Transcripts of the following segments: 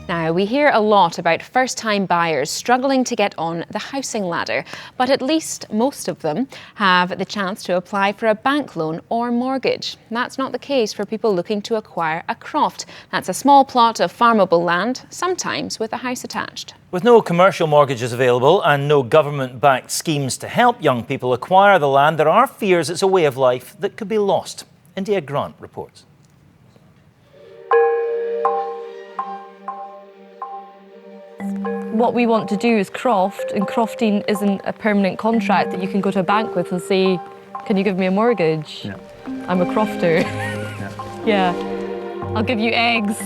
Now, we hear a lot about first-time buyers struggling to get on the housing ladder, but at least most of them have the chance to apply for a bank loan or mortgage. That's not the case for people looking to acquire a croft. That's a small plot of farmable land, sometimes with a house attached. With no commercial mortgages available and no government-backed schemes to help young people acquire the land, there are fears it's a way of life that could be lost. India Grant reports. What we want to do is croft, and crofting isn't a permanent contract that you can go to a bank with and say, can you give me a mortgage? Yeah. I'm a crofter. Yeah. I'll give you eggs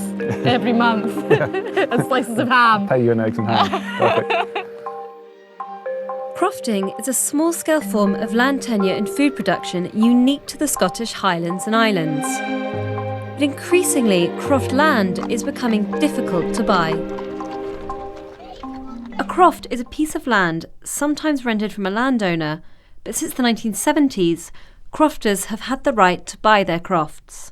every month and slices of ham. Pay you an eggs and ham. Perfect. Crofting is a small-scale form of land tenure and food production unique to the Scottish Highlands and Islands. But increasingly, croft land is becoming difficult to buy. A croft is a piece of land sometimes rented from a landowner, but since the 1970s, crofters have had the right to buy their crofts.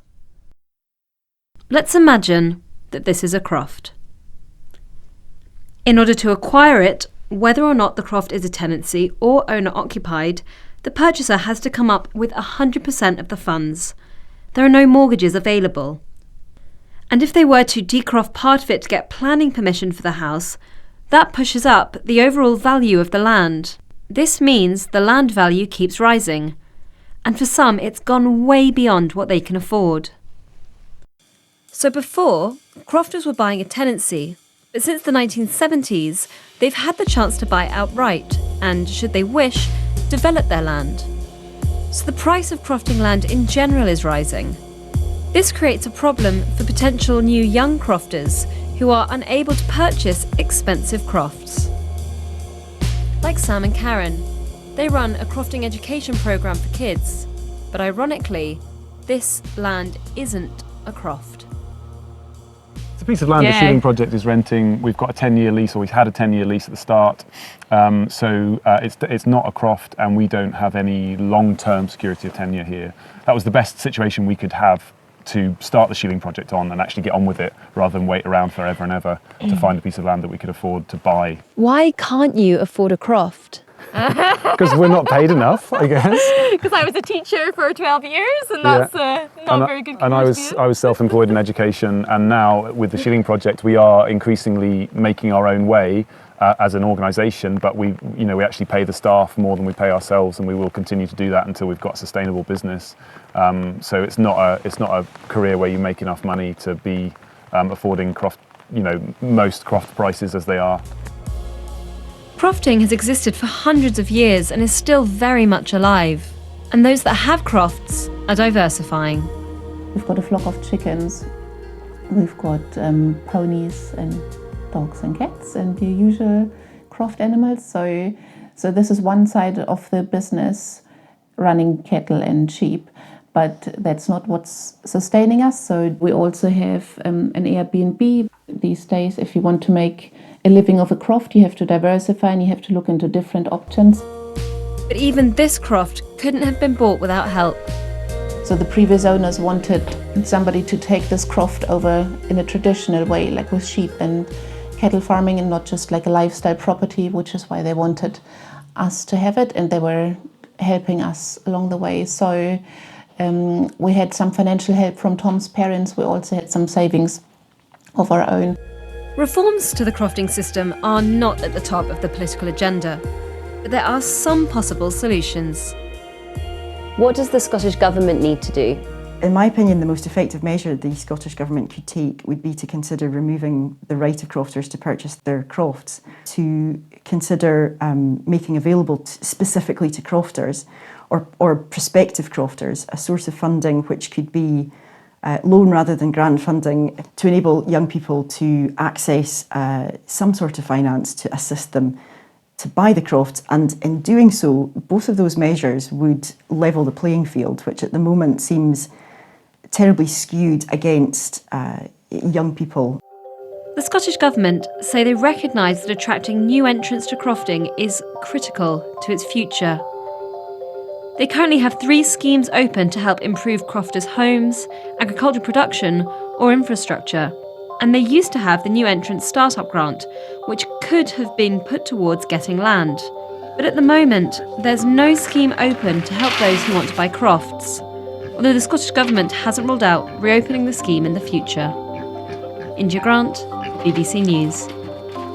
Let's imagine that this is a croft. In order to acquire it, whether or not the croft is a tenancy or owner-occupied, the purchaser has to come up with 100% of the funds. There are no mortgages available. And if they were to decroft part of it to get planning permission for the house, that pushes up the overall value of the land. This means the land value keeps rising, and for some it's gone way beyond what they can afford. So before, crofters were buying a tenancy, but since the 1970s, they've had the chance to buy outright and, should they wish, develop their land. So the price of crofting land in general is rising. This creates a problem for potential new young crofters who are unable to purchase expensive crofts. Like Sam and Karen, they run a crofting education programme for kids, but ironically, this land isn't a croft. It's a piece of land the Shielding Project is renting. We've got a 10-year lease, or we've had a 10-year lease at the start. It's not a croft, and we don't have any long-term security of tenure here. That was the best situation we could have to start the Shielding Project on and actually get on with it, rather than wait around forever and ever to find a piece of land that we could afford to buy. Why can't you afford a croft? Because we're not paid enough, I guess. Because I was a teacher for 12 years and that's not very good. And I was self-employed in education, and now with the Shielding Project we are increasingly making our own way as an organisation, but we actually pay the staff more than we pay ourselves, and we will continue to do that until we've got a sustainable business. So it's not a career where you make enough money to be affording most croft prices as they are. Crofting has existed for hundreds of years and is still very much alive. And those that have crofts are diversifying. We've got a flock of chickens, we've got ponies and dogs and cats and the usual croft animals. So this is one side of the business, running cattle and sheep, but that's not what's sustaining us. So we also have an Airbnb. These days, if you want to make a living of a croft, you have to diversify and you have to look into different options. But even this croft couldn't have been bought without help. So the previous owners wanted somebody to take this croft over in a traditional way, like with sheep and cattle farming, and not just like a lifestyle property, which is why they wanted us to have it, and they were helping us along the way. So we had some financial help from Tom's parents. We also had some savings of our own. Reforms to the crofting system are not at the top of the political agenda, but there are some possible solutions. What does the Scottish Government need to do? In my opinion, the most effective measure the Scottish Government could take would be to consider removing the right of crofters to purchase their crofts, to consider making available specifically to crofters or prospective crofters a source of funding which could be loan rather than grant funding, to enable young people to access some sort of finance to assist them to buy the crofts. And in doing so, both of those measures would level the playing field, which at the moment seems terribly skewed against young people. The Scottish Government say they recognise that attracting new entrants to crofting is critical to its future. They currently have 3 schemes open to help improve crofters' homes, agricultural production or infrastructure. And they used to have the New Entrant Startup Grant, which could have been put towards getting land. But at the moment, there's no scheme open to help those who want to buy crofts, although the Scottish Government hasn't ruled out reopening the scheme in the future. India Grant, BBC News.